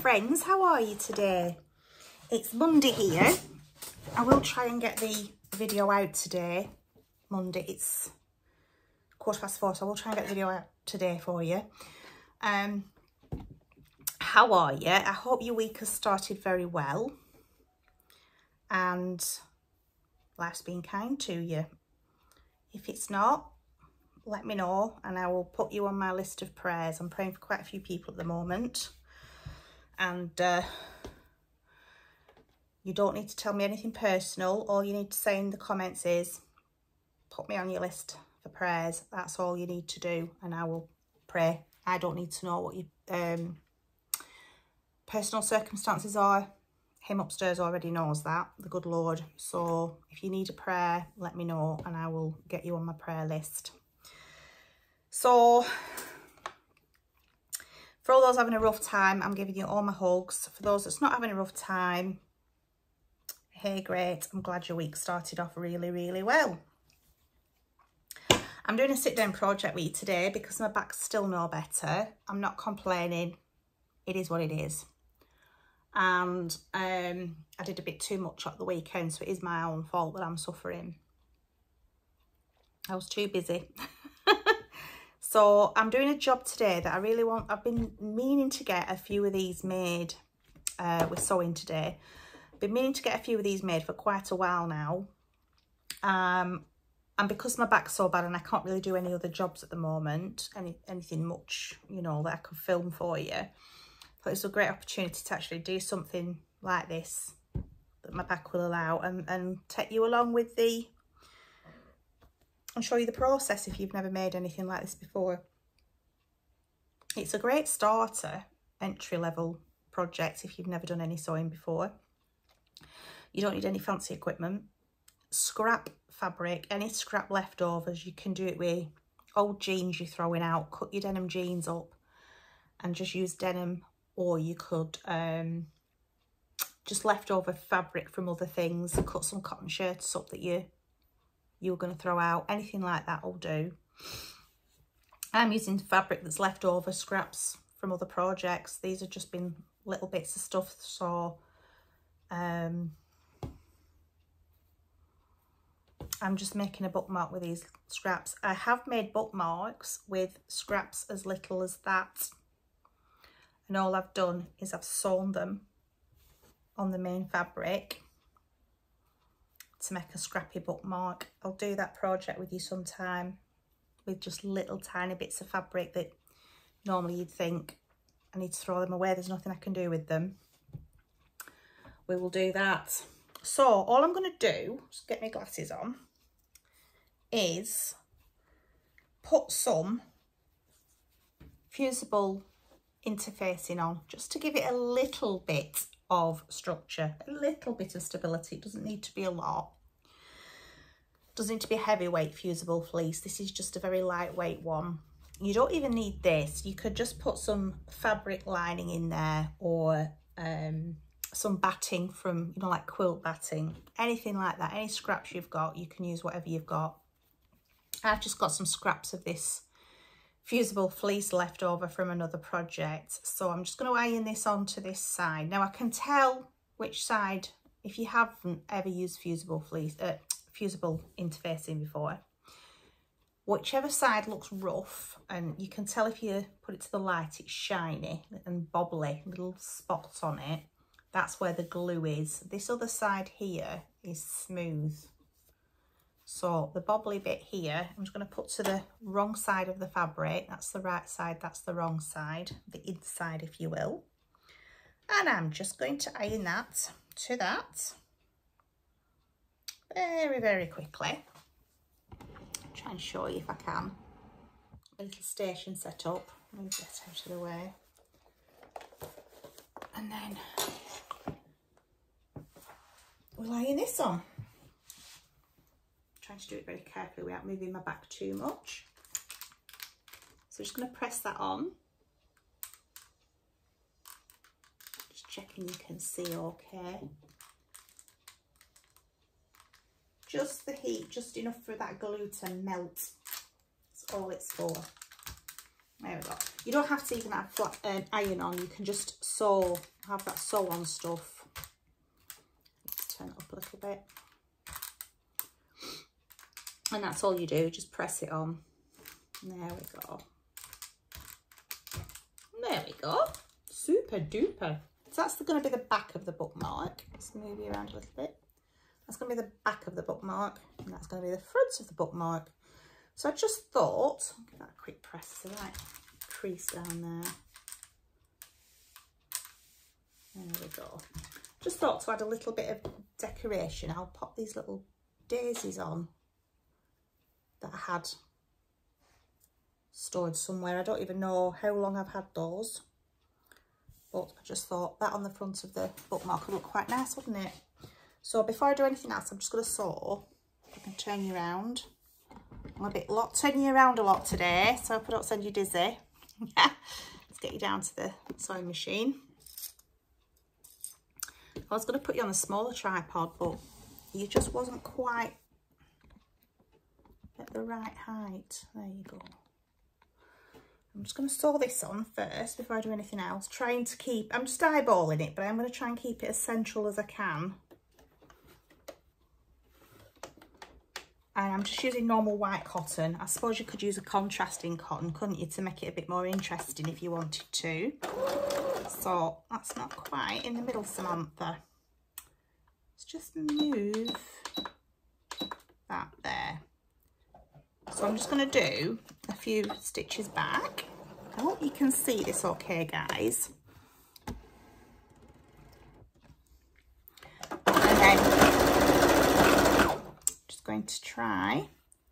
friends, how are you today? It's Monday here. I will try and get the video out today. Monday, it's 4:15, so I will try and get the video out today for you. How are you? I hope your week has started very well and life's been kind to you. If it's not, let me know and I will put you on my list of prayers. I'm praying for quite a few people at the moment, and you don't need to tell me anything personal. All you need to say in the comments is put me on your list for prayers. That's all you need to do and I will pray. I don't need to know what your personal circumstances are. Him upstairs already knows that, the good Lord. So if you need a prayer, let me know and I will get you on my prayer list. So for all those having a rough time, I'm giving you all my hugs. For those that's not having a rough time, hey, great. I'm glad your week started off really, really well. I'm doing a sit down project with you today because my back's still no better. I'm not complaining. It is what it is. And I did a bit too much at the weekend, so it is my own fault that I'm suffering. I was too busy. So I'm doing a job today that I really want. I've been meaning to get a few of these made with sewing today. Been meaning to get a few of these made for quite a while now. And because my back's so bad and I can't really do any other jobs at the moment, anything much, you know, that I could film for you, I thought it's a great opportunity to actually do something like this that my back will allow, and take you along with and show you the process if you've never made anything like this before. It's a great starter, entry-level project if you've never done any sewing before. You don't need any fancy equipment. Scrap fabric, any scrap leftovers, you can do it with old jeans you're throwing out. Cut your denim jeans up and just use denim, or you could just leftover fabric from other things. Cut some cotton shirts up that you were going to throw out. Anything like that will do. I'm using fabric that's left over, scraps from other projects. These have just been little bits of stuff, so I'm just making a bookmark with these scraps. I have made bookmarks with scraps as little as that, and all I've done is I've sewn them on the main fabric to make a scrappy bookmark. I'll do that project with you sometime with just little tiny bits of fabric that normally you'd think I need to throw them away, there's nothing I can do with them. We will do that. So all I'm going to do, just get my glasses on, is put some fusible interfacing on just to give it a little bit of structure, a little bit of stability. It doesn't need to be a lot. Doesn't need to be a heavyweight fusible fleece. This is just a very lightweight one. You don't even need this. You could just put some fabric lining in there, or some batting from, you know, like quilt batting, anything like that. Any scraps you've got, you can use whatever you've got. I've just got some scraps of this fusible fleece left over from another project, so I'm just going to iron this onto this side. Now I can tell which side, if you haven't ever used fusible fleece, fusible interfacing before, whichever side looks rough, and you can tell if you put it to the light, it's shiny and bobbly, little spots on it, that's where the glue is. This other side here is smooth. So the bobbly bit here, I'm just going to put to the wrong side of the fabric. That's the right side, that's the wrong side, the inside if you will. And I'm just going to iron that to that very, very quickly. Try and show you if I can. A little station set up. Move that out of the way. And then we'll iron this on. Trying to do it very carefully without moving my back too much. So just going to press that on. Just checking you can see okay. Just the heat, just enough for that glue to melt. That's all it's for. There we go. You don't have to even have flat iron on. You can just sew, have that sew on stuff. Let's turn it up a little bit. And that's all you do, just press it on. There we go. There we go. Super duper. So that's going to be the back of the bookmark. Let's move you around a little bit. That's going to be the back of the bookmark, and that's going to be the front of the bookmark. So I just thought, I'll give that a quick press, so right crease down there. There we go. Just thought to add a little bit of decoration, I'll pop these little daisies on that I had stored somewhere. I don't even know how long I've had those, but I just thought that on the front of the bookmark would look quite nice, wouldn't it? So before I do anything else, I'm just going to sew. I can turn you around. I'm turning you around a lot today, so I hope I don't send you dizzy. Let's get you down to the sewing machine. I was going to put you on a smaller tripod, but you just wasn't quite at the right height. There you go. I'm just going to sew this on first before I do anything else. Trying to keep, I'm just eyeballing it, but I'm going to try and keep it as central as I can. And I'm just using normal white cotton. I suppose you could use a contrasting cotton, couldn't you, to make it a bit more interesting if you wanted to. So that's not quite in the middle, Samantha. Let's just move that there. So I'm just going to do a few stitches back. I hope you can see this okay, guys. And then just going to try,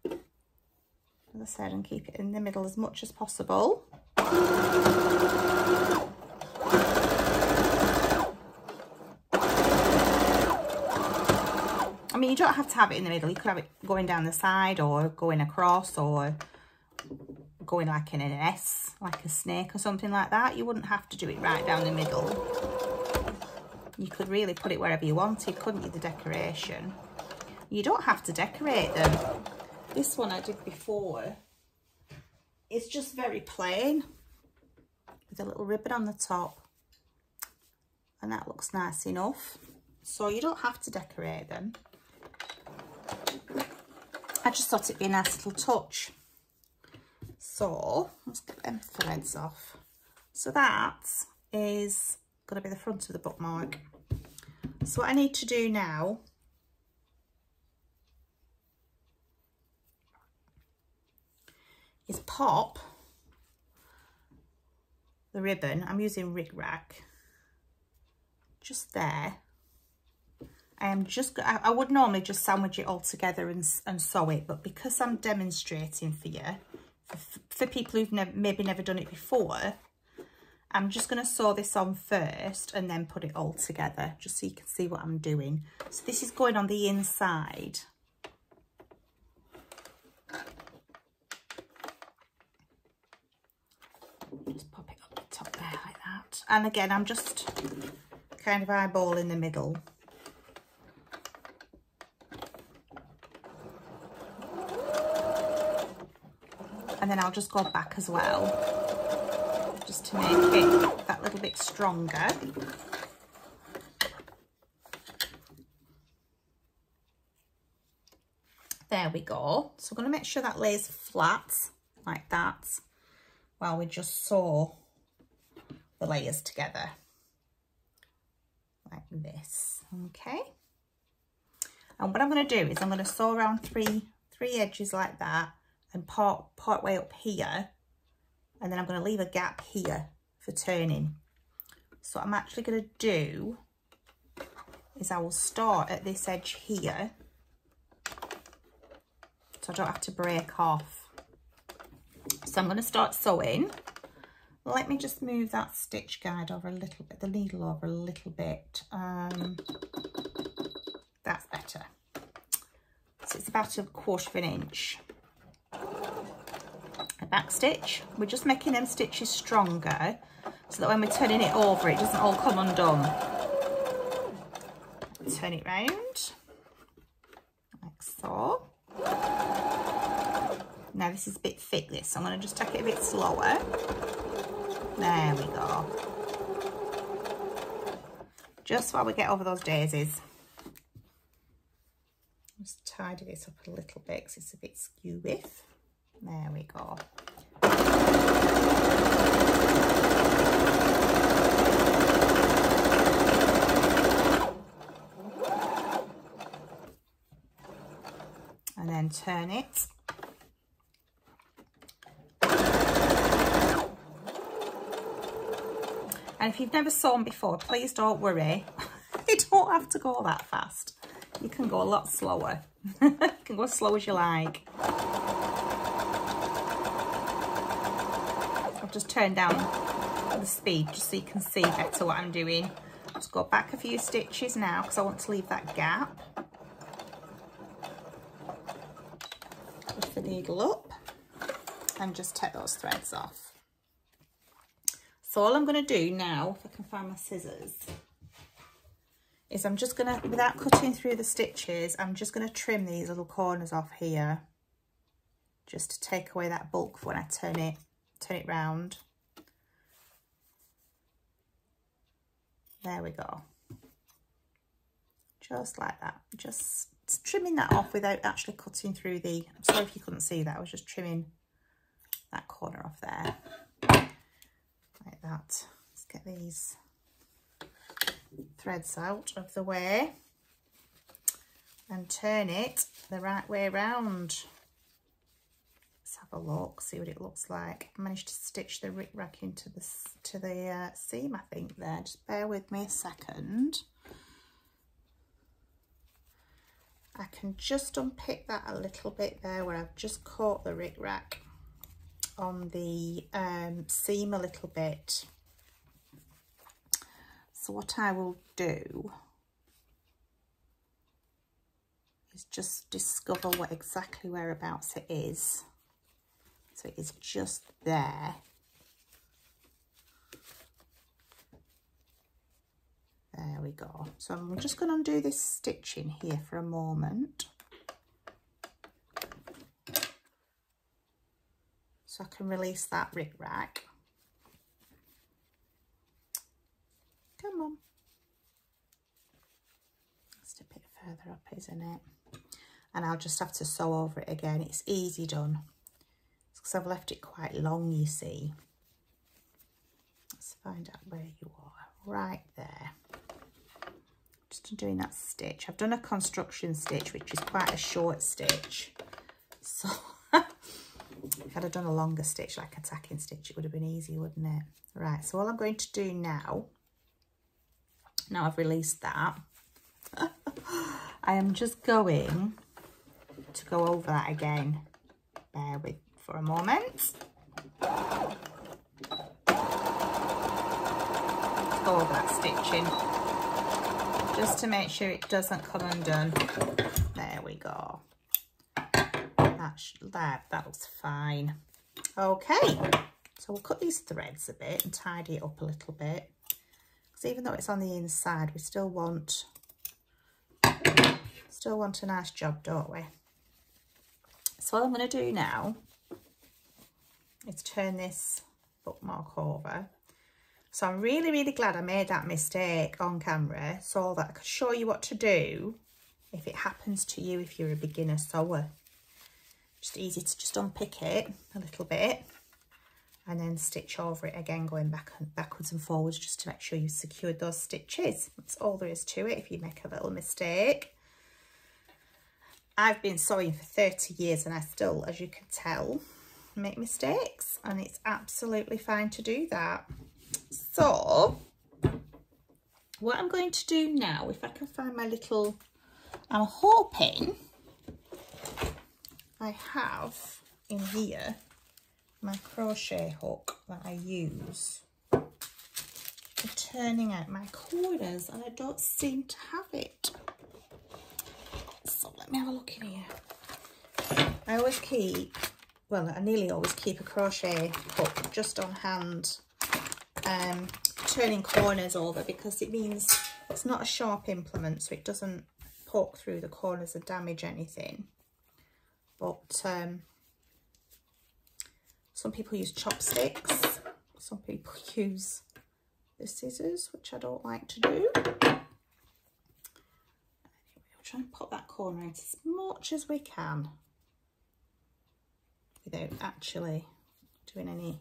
as I said, and keep it in the middle as much as possible. I mean, you don't have to have it in the middle. You could have it going down the side or going across or going like in an S, like a snake or something like that. You wouldn't have to do it right down the middle. You could really put it wherever you wanted, couldn't you, the decoration? You don't have to decorate them. This one I did before, it's just very plain with a little ribbon on the top. And that looks nice enough. So you don't have to decorate them. I just thought it'd be a nice little touch. So let's get them threads off. So that is going to be the front of the bookmark. So what I need to do now is pop the ribbon. I'm using Rig Rack just there. I would normally just sandwich it all together and sew it, but because I'm demonstrating for you, for people who've maybe never done it before, I'm just going to sew this on first and then put it all together, just so you can see what I'm doing. So this is going on the inside. Just pop it up the top there like that. And again, I'm just kind of eyeballing the middle. And then I'll just go back as well, just to make it that little bit stronger. There we go. So I'm going to make sure that lays flat like that while we just sew the layers together like this. Okay. And what I'm going to do is I'm going to sew around three edges like that, and part way up here, and then I'm going to leave a gap here for turning. So what I'm actually going to do is I will start at this edge here, so I don't have to break off. So I'm going to start sewing. Let me just move that stitch guide over a little bit, the needle over a little bit. That's better. So it's about 1/4 of an inch. A back stitch. We're just making them stitches stronger so that when we're turning it over, it doesn't all come undone. Turn it round like so. Now this is a bit thick, this, so I'm going to just take it a bit slower. There we go. Just while we get over those daisies. Just tidy this up a little bit because it's a bit skew with. There we go. And then turn it. And if you've never sewn before, please don't worry. You don't have to go that fast. You can go a lot slower. You can go as slow as you like. I've just turned down the speed just so you can see better what I'm doing. Just go back a few stitches now because I want to leave that gap. Lift the needle up and just take those threads off. So all I'm going to do now, if I can find my scissors, is I'm just going to, without cutting through the stitches, I'm just going to trim these little corners off here, just to take away that bulk when I turn it round. There we go. Just like that. Just trimming that off without actually cutting through the, I'm sorry if you couldn't see that, I was just trimming that corner off there. Like that. Let's get these threads out of the way and turn it the right way around. Let's have a look, see what it looks like. I managed to stitch the rick-rack into the seam, I think, there. Just bear with me a second. I can just unpick that a little bit there where I've just caught the rick-rack on the seam a little bit. So what I will do is just discover what exactly whereabouts it is. So it is just there. There we go. So I'm just going to undo this stitching here for a moment. So I can release that rick-rack. Come on. Just a bit further up, isn't it? And I'll just have to sew over it again. It's easy done. It's because I've left it quite long, you see. Let's find out where you are. Right there. Just doing that stitch. I've done a construction stitch, which is quite a short stitch. So if I'd have done a longer stitch, like a tacking stitch, it would have been easy, wouldn't it? Right, so all I'm going to do now I've released that, I am just going to go over that again. Bear with for a moment. Go over that stitching, just to make sure it doesn't come undone. There we go. That looks fine. Okay, so we'll cut these threads a bit and tidy it up a little bit, because even though it's on the inside, we still want a nice job, don't we? So what I'm going to do now is turn this bookmark over. So I'm really, really glad I made that mistake on camera so that I could show you what to do if it happens to you if you're a beginner sewer. Just easy to just unpick it a little bit and then stitch over it again, going backwards and forwards, just to make sure you've secured those stitches. That's all there is to it if you make a little mistake. I've been sewing for 30 years and I still, as you can tell, make mistakes, and it's absolutely fine to do that. So what I'm going to do now, if I can find my little, I'm hoping I have in here my crochet hook that I use for turning out my corners, and I don't seem to have it. So let me have a look in here. I always keep, well, I nearly always keep a crochet hook just on hand, turning corners over, because it means it's not a sharp implement, so it doesn't poke through the corners and damage anything. But Some people use chopsticks, some people use the scissors, which I don't like to do. Anyway, we'll try and put that corner out as much as we can without actually doing any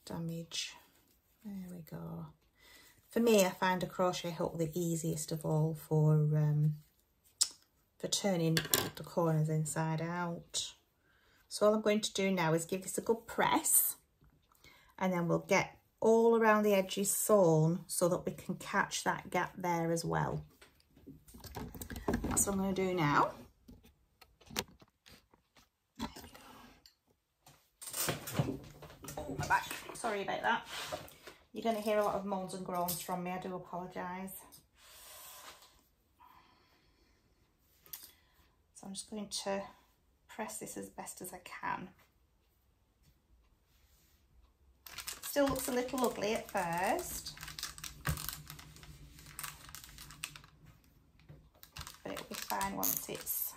damage. There we go. For me, I find a crochet hook the easiest of all for turning the corners inside out. So all I'm going to do now is give this a good press, and then we'll get all around the edges sewn so that we can catch that gap there as well. That's what I'm going to do now. Oh, my back. Sorry about that. You're going to hear a lot of moans and groans from me. I do apologise. So I'm just going to press this as best as I can. Still looks a little ugly at first, but it'll be fine once it's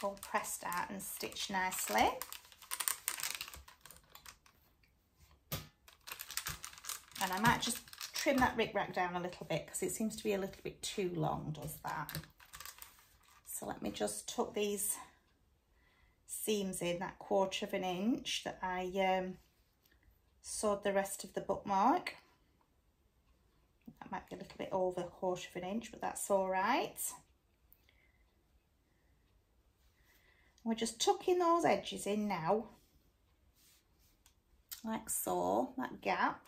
all pressed out and stitched nicely. And I might just trim that rickrack down a little bit because it seems to be a little bit too long, does that? So let me just tuck these seams in, that 1/4 of an inch that I sewed the rest of the bookmark. That might be a little bit over 1/4 of an inch, but that's all right. We're just tucking those edges in now, like so, that gap.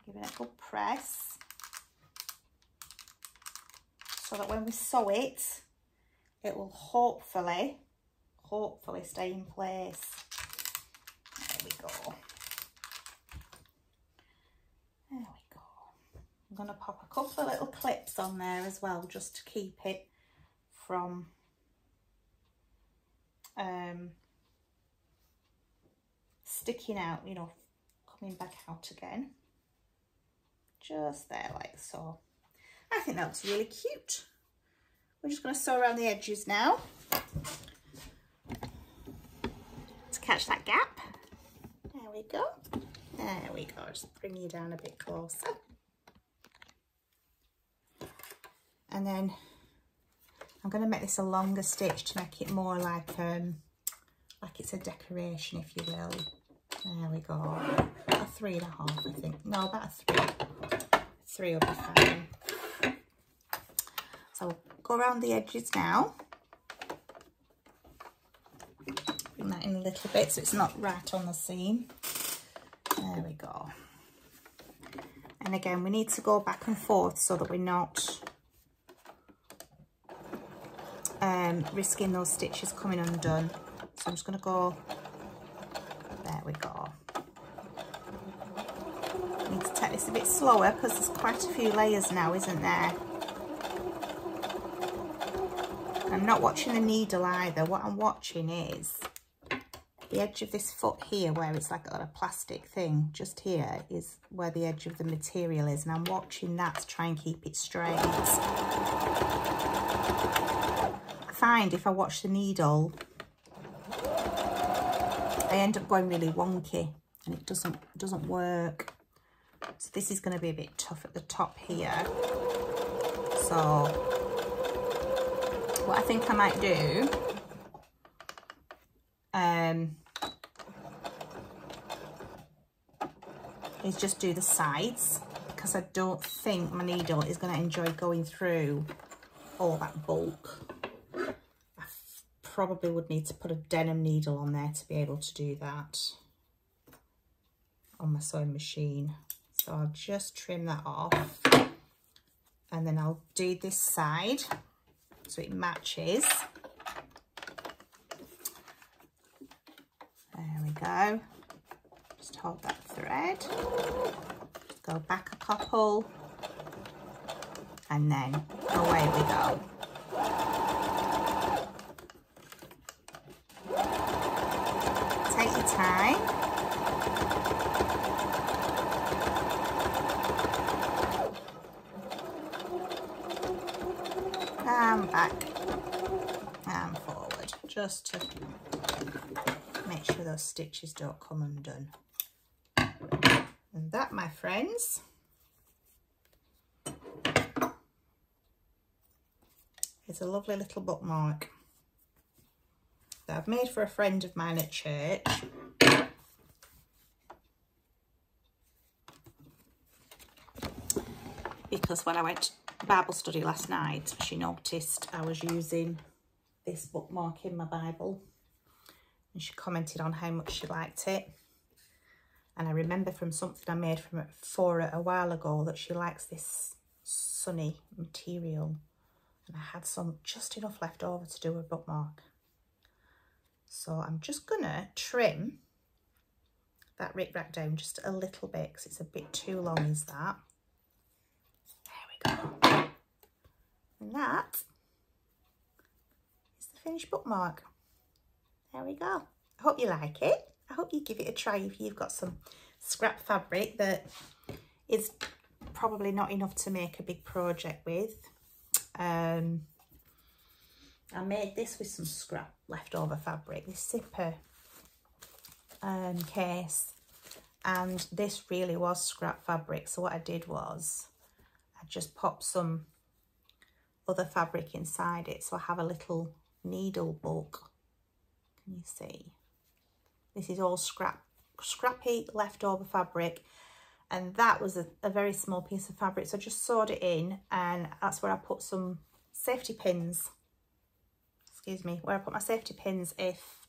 Giving it a good press so that when we sew it, it will hopefully stay in place. There we go. There we go. I'm going to pop a couple of little clips on there as well, just to keep it from sticking out, you know, coming back out again. Just there, like so. I think that looks really cute. We're just going to sew around the edges now to catch that gap. There we go. There we go. Just bring you down a bit closer. And then I'm going to make this a longer stitch to make it more like it's a decoration, if you will. There we go. A 3.5, I think. No, about a 3. 3 will be fine. So we'll go around the edges now. Bring that in a little bit so it's not right on the seam. There we go. And again, we need to go back and forth so that we're not risking those stitches coming undone. So I'm just going to go, there we go. I need to take this a bit slower because there's quite a few layers now, isn't there? I'm not watching the needle either. What I'm watching is the edge of this foot here, where it's like got a plastic thing. Just here is where the edge of the material is, and I'm watching that to try and keep it straight. I find if I watch the needle, I end up going really wonky and it doesn't work. So this is going to be a bit tough at the top here. So what I think I might do is just do the sides, because I don't think my needle is going to enjoy going through all that bulk. I probably would need to put a denim needle on there to be able to do that on my sewing machine. So I'll just trim that off, and then I'll do this side so it matches. There we go. Just hold that thread, just go back a couple, and then away we go. Take your time. And back and forward, just to make sure those stitches don't come undone. And that, my friends, is a lovely little bookmark that I've made for a friend of mine at church. Because when I went to Bible study last night, she noticed I was using this bookmark in my Bible. And she commented on how much she liked it. And I remember from something I made for her a while ago that she likes this sunny material. And I had some just enough left over to do a bookmark. So I'm just gonna trim that rickrack down just a little bit because it's a bit too long, is that? There we go. And that is the finished bookmark. There we go. I hope you like it. I hope you give it a try if you've got some scrap fabric that is probably not enough to make a big project with. I made this with some scrap leftover fabric, this zipper case, and this really was scrap fabric. So what I did was I just popped some other fabric inside it. So I have a little needle book. Can you see? This is all scrappy leftover fabric, and that was a very small piece of fabric. So I just sewed it in, and that's where I put some safety pins. Excuse me, where I put my safety pins if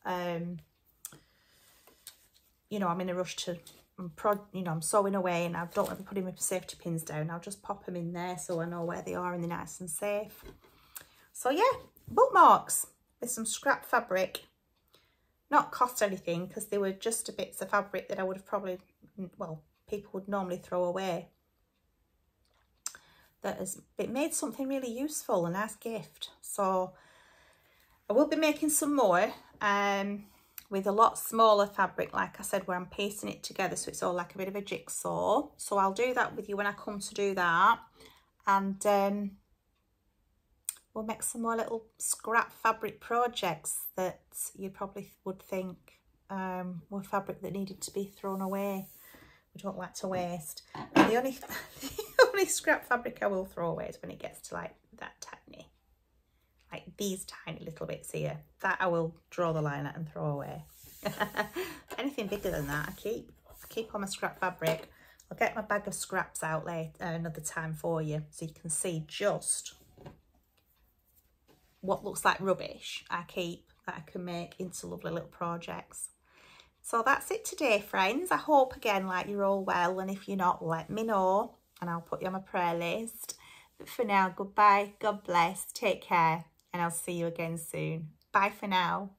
you know, I'm in a rush to I'm sewing away and I don't want to be putting my safety pins down. I'll just pop them in there so I know where they are and they're nice and safe. So yeah, bookmarks with some scrap fabric. Not cost anything because they were just bits of fabric that I would have probably, well, people would normally throw away. It made something really useful, a nice gift. So I will be making some more with a lot smaller fabric, like I said, where I'm piecing it together so it's all like a bit of a jigsaw. So I'll do that with you when I come to do that. And we'll make some more little scrap fabric projects that you probably would think were fabric that needed to be thrown away. We don't like to waste. And the only scrap fabric I will throw away is when it gets to like that tiny, like these tiny little bits here. That I will draw the line at and throw away. Anything bigger than that, I keep on my scrap fabric. I'll get my bag of scraps out later another time for you, so you can see just what looks like rubbish I keep that I can make into lovely little projects. So that's it today, friends. I hope again like you're all well, and if you're not, let me know and I'll put you on my prayer list. But for now, goodbye, God bless, take care, and I'll see you again soon. Bye for now.